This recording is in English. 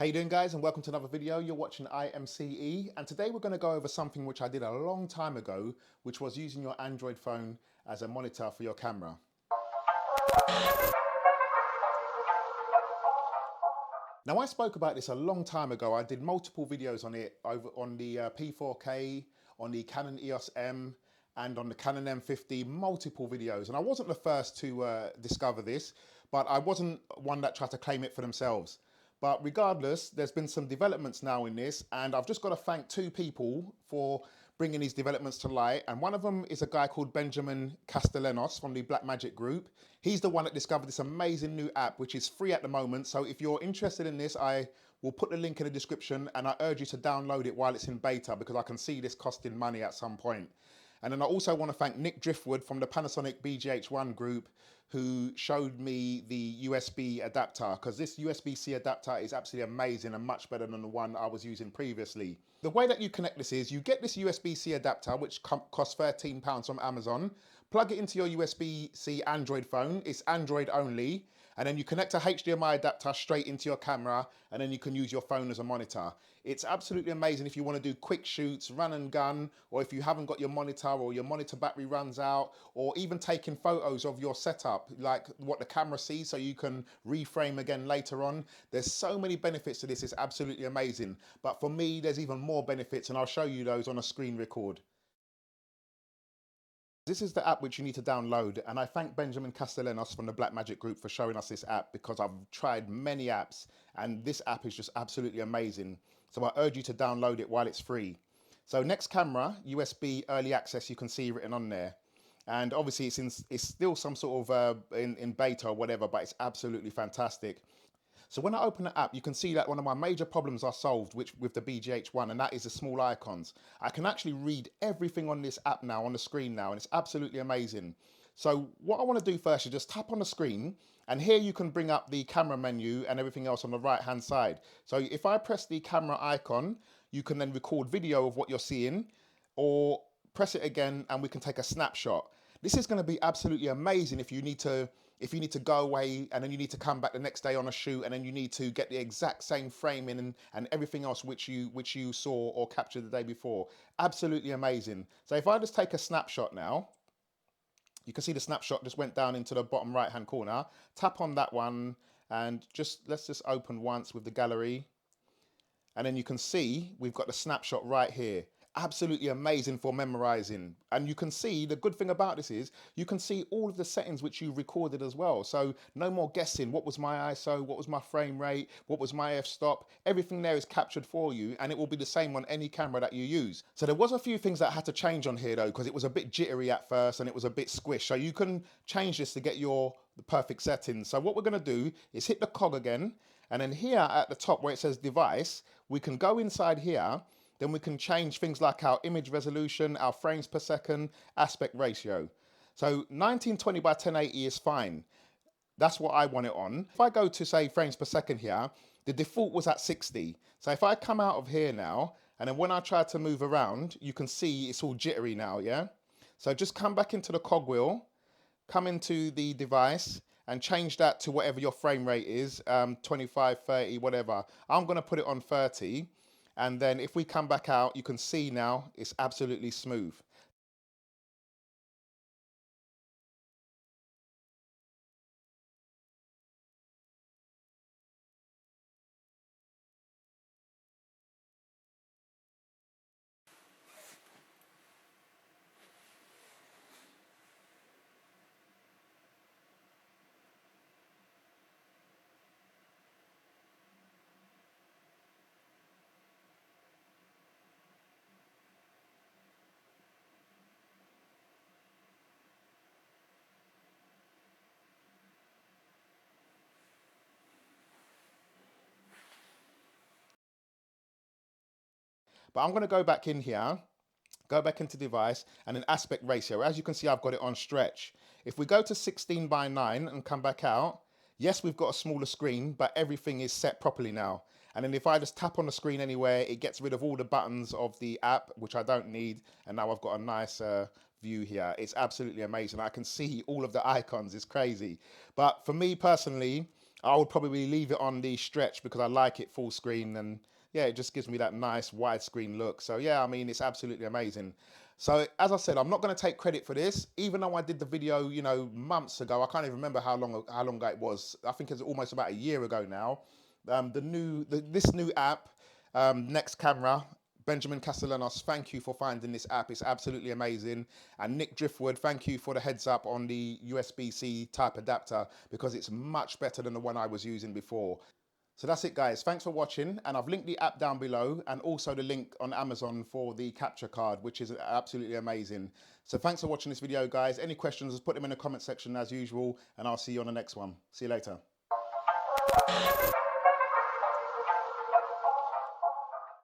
How you doing, guys, and welcome to another video. You're watching IMCE, and today we're going to go over something which I did a long time ago, which was using your Android phone as a monitor for your camera. Now, I spoke about this a long time ago. I did multiple videos on it over on the P4K, on the Canon EOS M, and on the Canon M50, multiple videos. And I wasn't the first to discover this, but I wasn't one that tried to claim it for themselves. But regardless, there's been some developments now in this, and I've just got to thank two people for bringing these developments to light. And one of them is a guy called Benjamin Castellanos from the Blackmagic Group. He's the one that discovered this amazing new app, which is free at the moment. So if you're interested in this, I will put the link in the description, and I urge you to download it while it's in beta, because I can see this costing money at some point. And then I also want to thank Nick Driftwood from the Panasonic BGH1 group, who showed me the USB adapter, because this USB-C adapter is absolutely amazing and much better than the one I was using previously. The way that you connect this is you get this USB-C adapter, which costs £13 from Amazon, plug it into your USB-C Android phone. It's Android only. And then you connect a HDMI adapter straight into your camera, and then you can use your phone as a monitor. It's absolutely amazing if you want to do quick shoots, run and gun, or if you haven't got your monitor or your monitor battery runs out, or even taking photos of your setup, like what the camera sees, so you can reframe again later on. There's so many benefits to this, it's absolutely amazing. But for me, there's even more benefits, and I'll show you those on a screen record. This is the app which you need to download, and I thank Benjamin Castellanos from the Blackmagic Group for showing us this app, because I've tried many apps and this app is just absolutely amazing. So I urge you to download it while it's free. So next camera, USB early access, you can see written on there. And obviously it's still some sort of in beta or whatever, but it's absolutely fantastic. So when I open the app, you can see that one of my major problems are solved with the BGH1, and that is the small icons. I can actually read everything on this app now, on the screen now, and it's absolutely amazing. So what I want to do first is just tap on the screen, and here you can bring up the camera menu and everything else on the right hand side. So if I press the camera icon, you can then record video of what you're seeing, or press it again and we can take a snapshot. This is going to be absolutely amazing if you need to go away and then you need to come back the next day on a shoot, and then you need to get the exact same framing and everything else which you saw or captured the day before. Absolutely amazing. So if I just take a snapshot now, you can see the snapshot just went down into the bottom right hand corner. Tap on that one and let's just open once with the gallery. And then you can see we've got the snapshot right here. Absolutely amazing for memorizing. And you can see, the good thing about this is you can see all of the settings which you recorded as well. So no more guessing. What was my ISO? What was my frame rate? What was my f-stop? Everything there is captured for you, and it will be the same on any camera that you use. So there was a few things that had to change on here though, because it was a bit jittery at first and it was a bit squished. So you can change this to get the perfect settings. So what we're going to do is hit the cog again, and then here at the top where it says device, we can go inside here. Then we can change things like our image resolution, our frames per second, aspect ratio. So 1920 by 1080 is fine. That's what I want it on. If I go to say frames per second here, the default was at 60. So if I come out of here now, and then when I try to move around, you can see it's all jittery now, yeah? So just come back into the cogwheel, come into the device, and change that to whatever your frame rate is, 25, 30, whatever. I'm gonna put it on 30. And then if we come back out, you can see now it's absolutely smooth. But I'm going to go back in here, go back into device, and then aspect ratio. As you can see, I've got it on stretch. If we go to 16 by 9 and come back out, yes, we've got a smaller screen, but everything is set properly now. And then if I just tap on the screen anywhere, it gets rid of all the buttons of the app, which I don't need. And now I've got a nice view here. It's absolutely amazing. I can see all of the icons. It's crazy. But for me personally, I would probably leave it on the stretch because I like it full screen, and yeah, it just gives me that nice widescreen look. So yeah, I mean, it's absolutely amazing. So as I said, I'm not going to take credit for this, even though I did the video, you know, months ago. I can't even remember how long ago it was. I think it's almost about a year ago now. This new app, Next Camera. Benjamin Castellanos, thank you for finding this app. It's absolutely amazing. And Nick Driftwood, thank you for the heads up on the USB-C type adapter because it's much better than the one I was using before. So that's it, guys. Thanks for watching. And I've linked the app down below and also the link on Amazon for the capture card, which is absolutely amazing. So thanks for watching this video, guys. Any questions, just put them in the comment section as usual, and I'll see you on the next one. See you later.